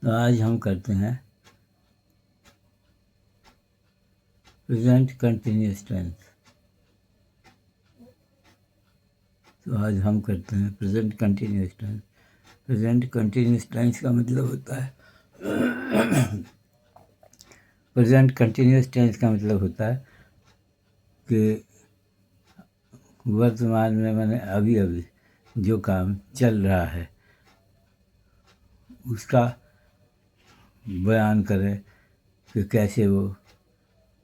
तो आज हम करते हैं प्रेजेंट कंटिन्यूअस टेंस। तो आज हम करते हैं present continuous tense. Present continuous tense का मतलब होता है प्रेजेंट कंटिन्यूअस टेंस का मतलब होता है कि वर्तमान में मैंने अभी अभी जो काम चल रहा है उसका बयान करें कि कैसे वो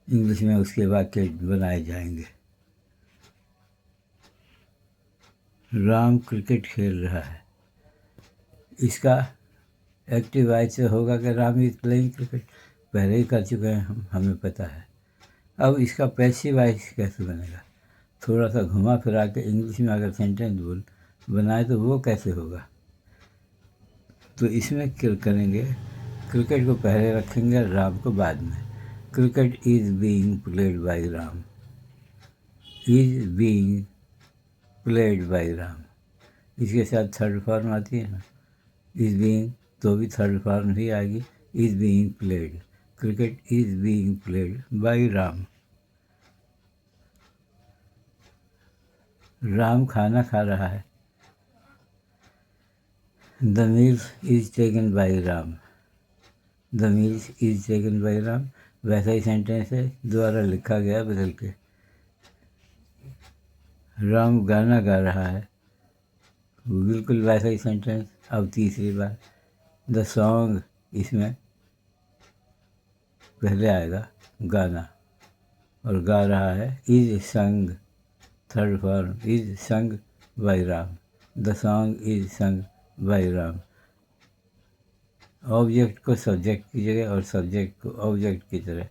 इंग्लिश में उसके वाक्य बनाए जाएंगे। राम क्रिकेट खेल रहा है, इसका एक्टिव वॉइस से होगा कि राम इज प्लेइंग क्रिकेट, पहले ही कर चुके हैं हम, हमें पता है। अब इसका पैसिव वॉइस कैसे बनेगा? थोड़ा सा घुमा फिरा के इंग्लिश में अगर सेंटेंस बनाए तो वो कैसे होगा? तो इसमें क्या करेंगे, क्रिकेट को पहले रखेंगे, राम को बाद में। Cricket is being played by Ram, is being played by Ram. इसके साथ थर्ड फॉर्म आती है ना, इज बीइंग, तो भी थर्ड फॉर्म ही आएगी, is being played. Cricket is being played by Ram. Ram खाना खा रहा है, the meal is taken by Ram, the meal is taken by Ram. वैसा ही सेंटेंस है, द्वारा लिखा गया बदल के। राम गाना गा रहा है, बिल्कुल वैसा ही सेंटेंस। अब तीसरी बार द सॉन्ग, इसमें पहले आएगा गाना, और गा रहा है इज संग, third form, is sung by Ram, the song is sung by Ram. Object को सब्जेक्ट की जगह और सब्जेक्ट को ऑब्जेक्ट की तरह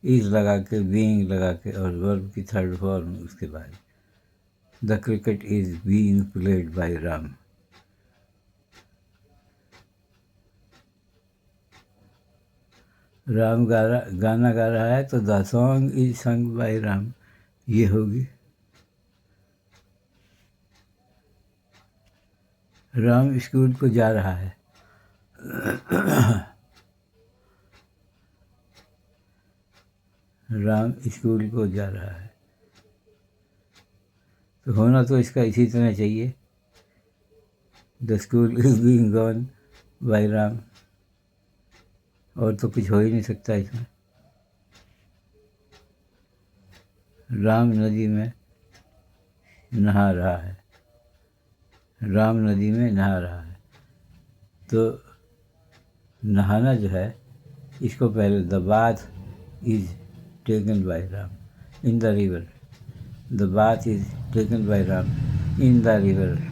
इज लगा के, बीइंग लगा के, और वर्ब की थर्ड फॉर्म उसके बाद। The cricket is being played by Ram. Ram गाना गा रहा है तो the song is sung by Ram, ये होगी। राम स्कूल को जा रहा है, राम स्कूल को जा रहा है, तो होना तो इसका इसी तरह चाहिए, the school is being gone by Ram, और तो कुछ हो ही नहीं सकता इसमें। राम नदी में नहा रहा है, राम नदी में नहा रहा है, तो नहाना जो है, इसको पहले the bath is taken by Ram in the river, the bath is taken by Ram in the river.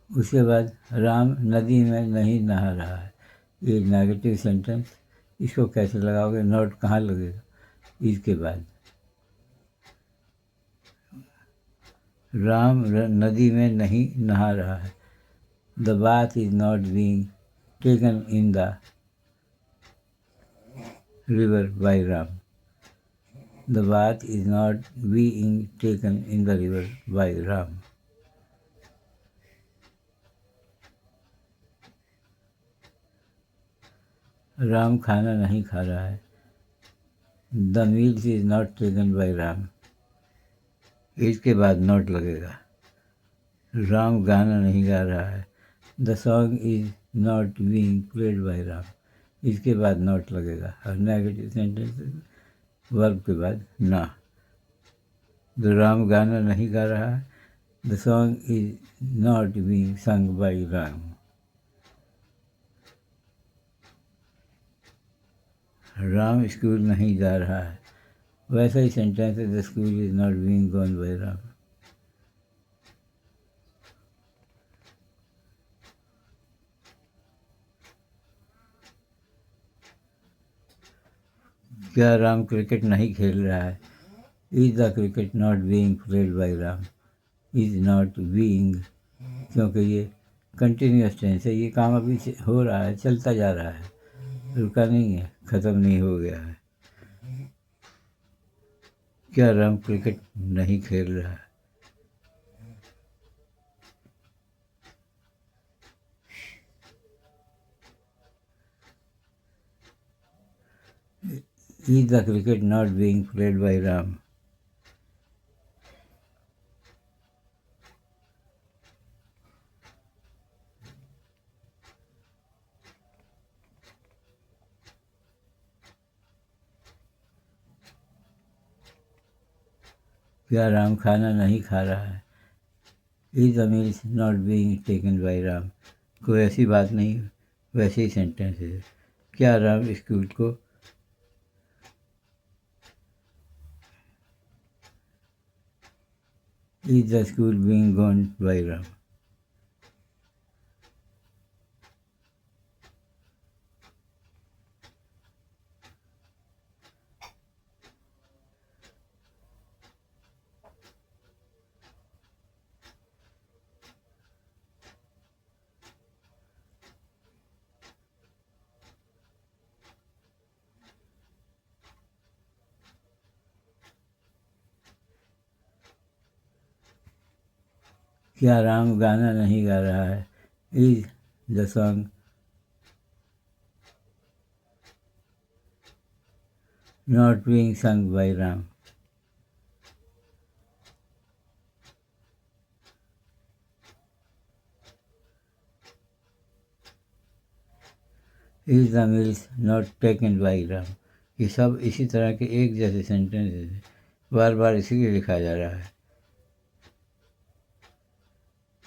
उसके बाद राम नदी में नहीं नहा रहा है, ये नेगेटिव सेंटेंस, इसको कैसे लगाओगे? नोट कहाँ लगेगा? इसके बाद राम नदी में नहीं नहा रहा है, the bath is not being taken in the river by Ram, the bath is not being taken in the river by Ram. Ram खाना नहीं खा रहा है, the meal is not taken by Ram, इसके बाद नोट लगेगा। राम गाना नहीं गा रहा है, the song is not being played by Ram, इसके बाद नोट लगेगा। और नेगेटिव सेंटेंस वर्ब के बाद ना। द राम गाना नहीं गा रहा है, the song is not being sung by Ram. Ram school नहीं जा रहा है, वैसा ही सेंटेंस है, the school is not being gone by Ram. क्या राम क्रिकेट नहीं खेल रहा है? Is the cricket not being played by Ram, is not being, क्योंकि ये कंटिन्यूअस टेंस है, ये काम अभी हो रहा है, चलता जा रहा है, रुका नहीं है, ख़त्म नहीं हो गया है। क्या राम क्रिकेट नहीं खेल रहा है? Is the cricket not being played by Ram? क्या राम खाना नहीं खा रहा है? Is the meal not being taken by Ram? कोई ऐसी बात नहीं, वैसे ही सेंटेंस है। क्या राम स्कूल को Is the school being gone by Ram? क्या राम गाना नहीं गा रहा है? Is the song not being sung by Ram? Is the meal not taken by Ram? ये सब इसी तरह के एक जैसे सेंटेंस है, बार बार इसीलिए लिखा जा रहा है।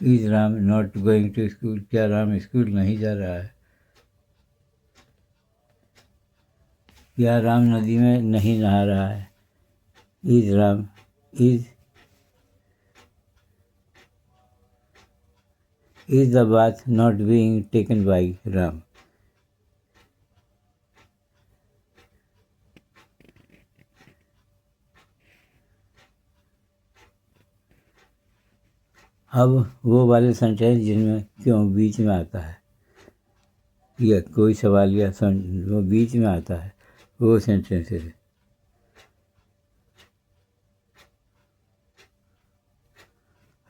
Is Ram not going to school? क्या राम स्कूल नहीं जा रहा है? क्या राम नदी में नहीं नहा रहा है? Is the bath not being taken by Ram? अब वो वाले सेंटेंस जिनमें क्यों बीच में आता है, या कोई सवाल या वो बीच में आता है, वो सेंटेंस है।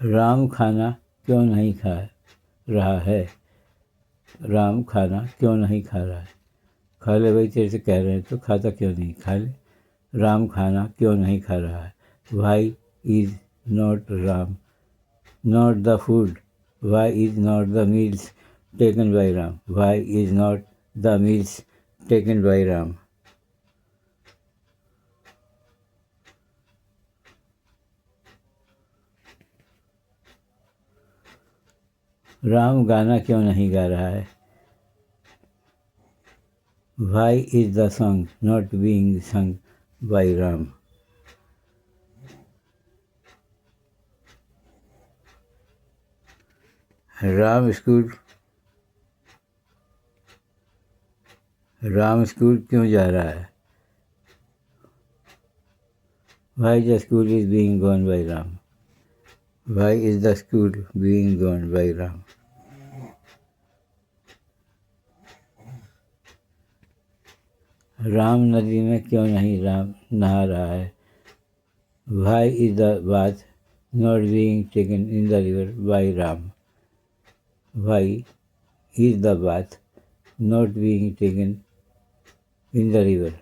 राम खाना क्यों नहीं खा रहा है? राम खाना क्यों नहीं खा रहा है? खा ले भाई, तेरे से कह रहे हैं तो खाता क्यों नहीं, खा ले। राम खाना क्यों नहीं खा रहा है? Why is not Ram not the food? Why is not the meals taken by Ram? Why is not the meals taken by Ram? Ram गाना क्यों नहीं गा रहा है? Why is the song not being sung by Ram? Ram school क्यों जा रहा है? Why the school is being gone by Ram? Why is the school being gone by Ram? Ram नदी में क्यों नहीं नहा रहा है? Why is the bath not being taken in the river by Ram? Why is the bath not being taken in the river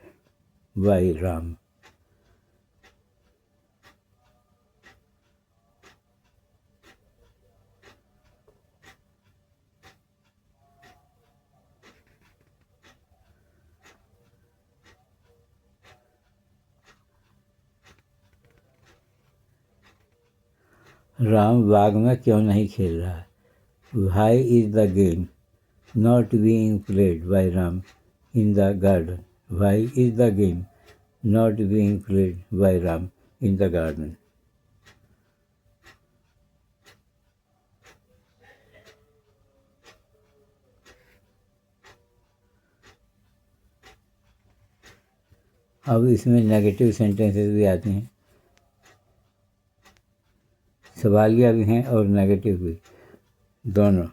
by Ram? Ram Bagh में क्यों नहीं खेल रहा है? Why is the game not being played by Ram in the garden? Why is the game not being played by Ram in the garden? अब इसमें negative sentences भी आते हैं, सवालिया भी हैं और नेगेटिव भी, दोनों।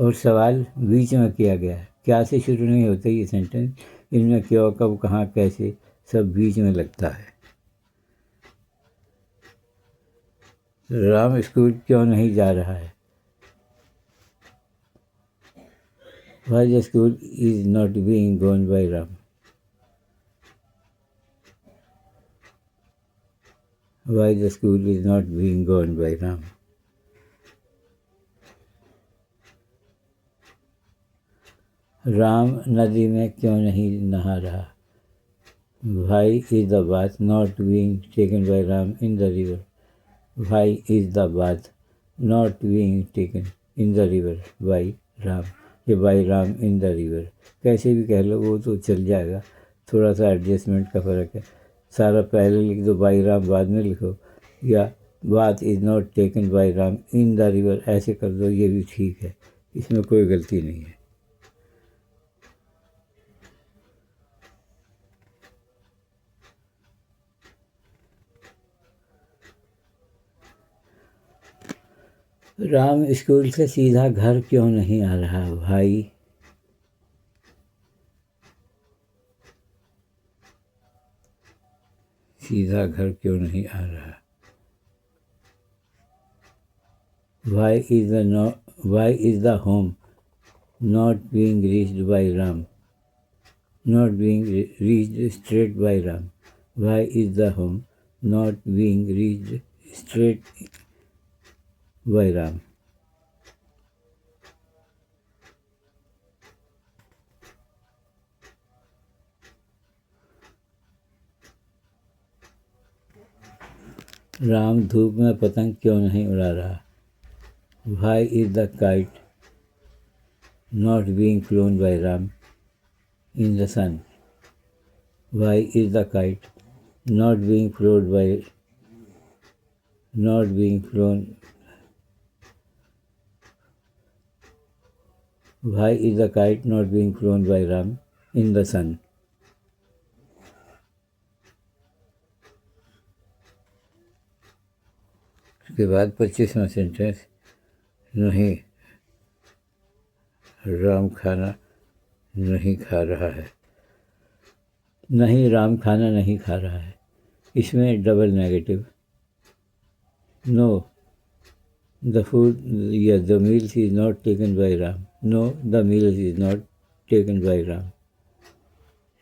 और सवाल बीच में किया गया है। क्या से शुरू नहीं होते ये सेंटेंस। इनमें क्यों, कब, कहाँ, कैसे सब बीच में लगता है। राम स्कूल क्यों नहीं जा रहा है। Why the school is not being gone by Ram. Why the school is not being gone by Ram. Ram नदी में क्यों नहीं नहा रहा। Why is the bath not being taken by Ram in the river. Why is the bath not being taken in the river by Ram. ये by Ram in the river कैसे भी कह लो, वो तो चल जाएगा, थोड़ा सा एडजस्टमेंट का फ़र्क है। सारा पहले लिख दो, बाई राम बाद में लिखो, या बात is not taken by Ram in the river ऐसे कर दो, ये भी ठीक है, इसमें कोई गलती नहीं है। राम स्कूल से सीधा घर क्यों नहीं आ रहा भाई। सीधा घर क्यों नहीं आ रहा। Why is the home not being reached by Ram? Not being reached straight by Ram. Why is the home not being reached straight by Ram? Ram धूप में पतंग क्यों नहीं उड़ा रहा। Why is the kite not being flown by Ram in the sun? Why is the kite not being flown by Why is the kite not being flown by Ram in the sun? उसके बाद 25वां sentence, नहीं राम खाना नहीं खा रहा है। नहीं राम खाना नहीं खा रहा है, इसमें double negative. No the food या the meals is not taken by Ram. No the meals is not taken by Ram.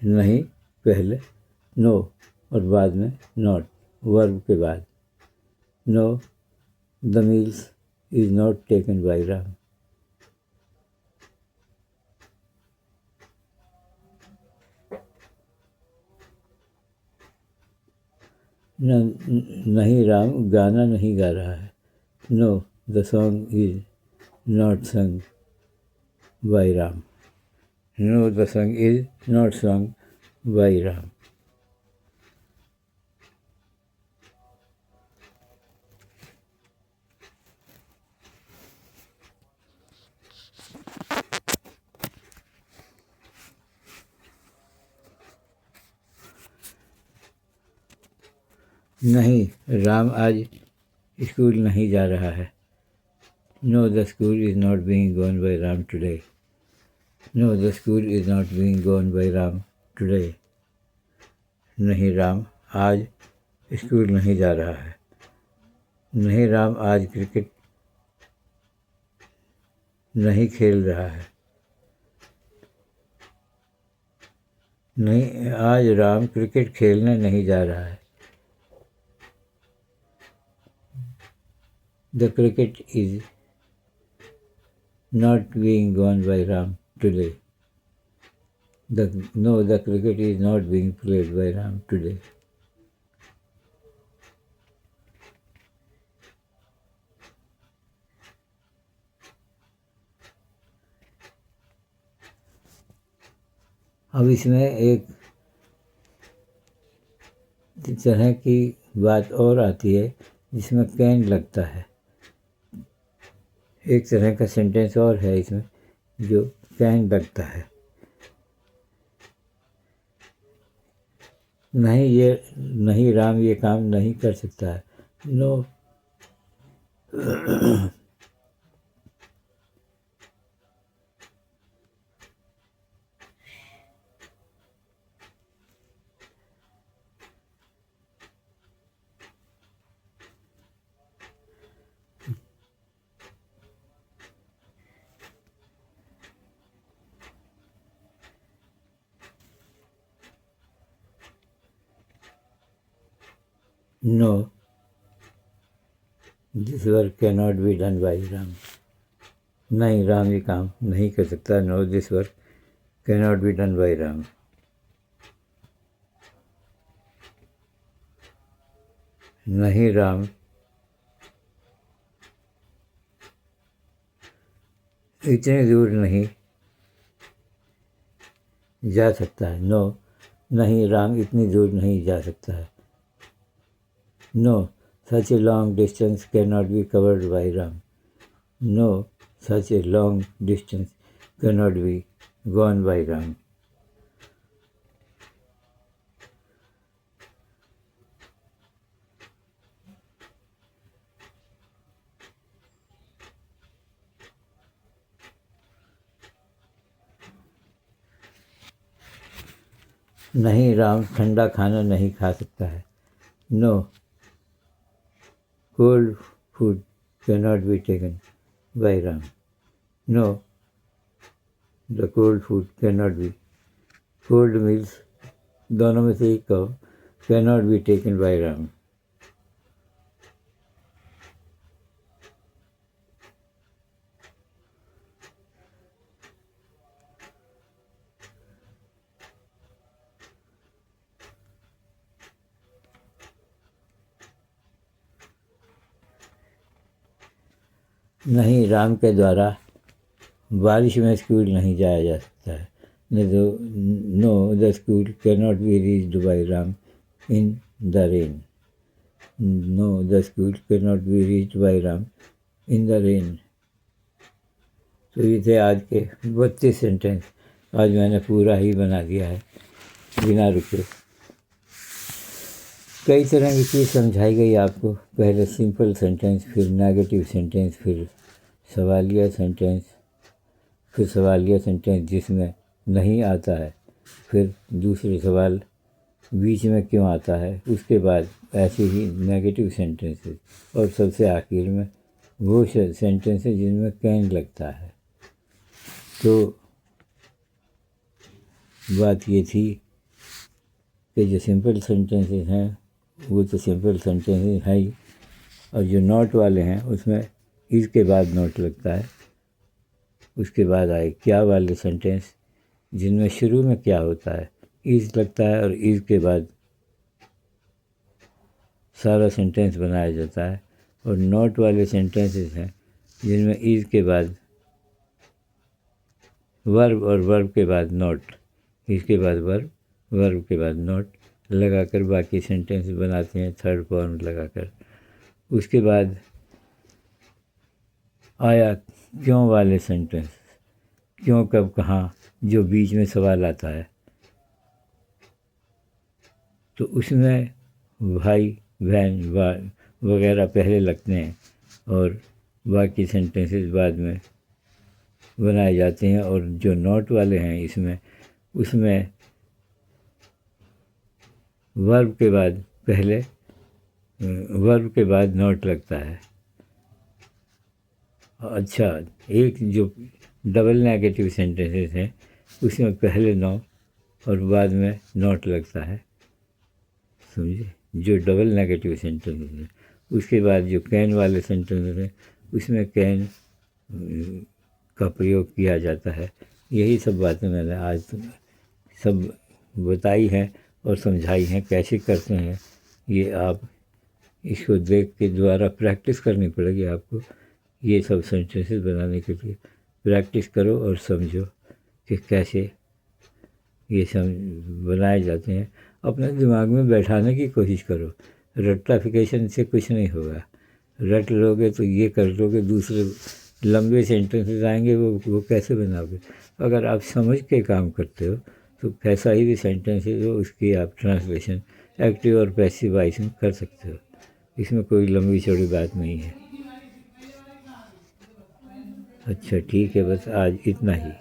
नहीं पहले नो और बाद में नॉट, वर्ब के बाद। No the meals is not taken by Ram. नहीं राम गाना नहीं गा रहा है। Know the song is not sung by Ram. No the song is not sung by Ram. नहीं राम आज स्कूल नहीं जा रहा है। Know the school is not being gone by Ram today. Know the school is not being gone by Ram today. नहीं राम आज school नहीं जा रहा है। नहीं राम आज क्रिकेट नहीं खेल रहा है। नहीं आज राम क्रिकेट खेलने नहीं जा रहा है। The cricket is not being gone by Ram today. No, the cricket is not being played by Ram today. अब इसमें एक तरह की बात और आती है जिसमें कैन लगता है। एक तरह का सेंटेंस और है इसमें जो कैन लगता है। नहीं राम ये काम नहीं कर सकता है। No this work can not be done by Ram. नहीं, राम ये काम नहीं कर सकता। No this work can not be done by Ram. नहीं, राम इतने दूर नहीं जा सकता है। नो नहीं, राम इतनी दूर नहीं जा सकता है। No such a long distance can not be covered by Ram. No such a long distance can not be gone by Ram. नहीं, राम ठंडा खाना नहीं खा सकता है। No cold food can not be taken by Ram. No the cold food can not be, cold meals दोनों में से एक कहो, can not be taken by Ram. नहीं, राम के द्वारा बारिश में स्कूल नहीं जाया जा सकता है। Know the school can not be reached by Ram in the rain. Know the school can not be reached by Ram in the rain. तो ये थे आज के 32 सेंटेंस। आज मैंने पूरा ही बना दिया है बिना रुके। कई तरह की चीज़ समझाई गई आपको। पहले सिंपल सेंटेंस, फिर नेगेटिव सेंटेंस, फिर सवालिया सेंटेंस, फिर सवालिया सेंटेंस जिसमें नहीं आता है, फिर दूसरे सवाल बीच में क्यों आता है, उसके बाद ऐसे ही नेगेटिव सेंटेंसेस, और सबसे आखिर में वो सेंटेंसेस जिनमें कैन लगता है। तो बात ये थी कि जो सिंपल सेंटेंसेस हैं वो तो सिंपल सेंटेंसेस हैं ही, और जो नॉट वाले हैं उसमें इज़ के बाद नॉट लगता है। उसके बाद आए क्या वाले सेंटेंस जिनमें शुरू में क्या होता है, इज़ लगता है, और इज़ के बाद सारा सेंटेंस बनाया जाता है। और नॉट वाले सेंटेंसेस हैं जिनमें इज़ के बाद वर्ब, और वर्ब के बाद नॉट, इसके बाद वर्ब, वर्ब के बाद नॉट लगाकर बाकी सेंटेंस बनाते हैं, थर्ड फॉर्म लगाकर। उसके बाद आया क्यों वाले सेंटेंस, क्यों, कब, कहाँ, जो बीच में सवाल आता है। तो उसमें भाई, बहन वगैरह पहले लगते हैं और बाकी सेंटेंसेस बाद में बनाए जाते हैं। और जो नॉट वाले हैं इसमें, उसमें वर्ब के बाद पहले, वर्ब के बाद नॉट लगता है। अच्छा, एक जो डबल नेगेटिव सेंटेंसेस हैं उसमें पहले नो और बाद में नॉट लगता है, समझे। जो डबल नेगेटिव सेंटेंसेस हैं उसके बाद जो कैन वाले सेंटेंसेस हैं उसमें कैन का प्रयोग किया जाता है। यही सब बातें मैंने आज सब बताई हैं और समझाई हैं। कैसे करते हैं ये आप इसको देख के दोबारा प्रैक्टिस करनी पड़ेगी आपको। ये सब सेंटेंसेस बनाने के लिए प्रैक्टिस करो और समझो कि कैसे ये सब बनाए जाते हैं। अपने दिमाग में बैठाने की कोशिश करो। रट्टाफिकेशन से कुछ नहीं होगा। रट लोगे तो ये कर लोगे, दूसरे लंबे सेंटेंसेस आएंगे, वो कैसे बनाओगे। अगर आप समझ के काम करते हो तो कैसा ही भी सेंटेंसेस हो उसकी आप ट्रांसलेशन एक्टिव और पैसिव वॉइस में कर सकते हो। इसमें कोई लंबी चौड़ी बात नहीं है। अच्छा ठीक है, बस आज इतना ही।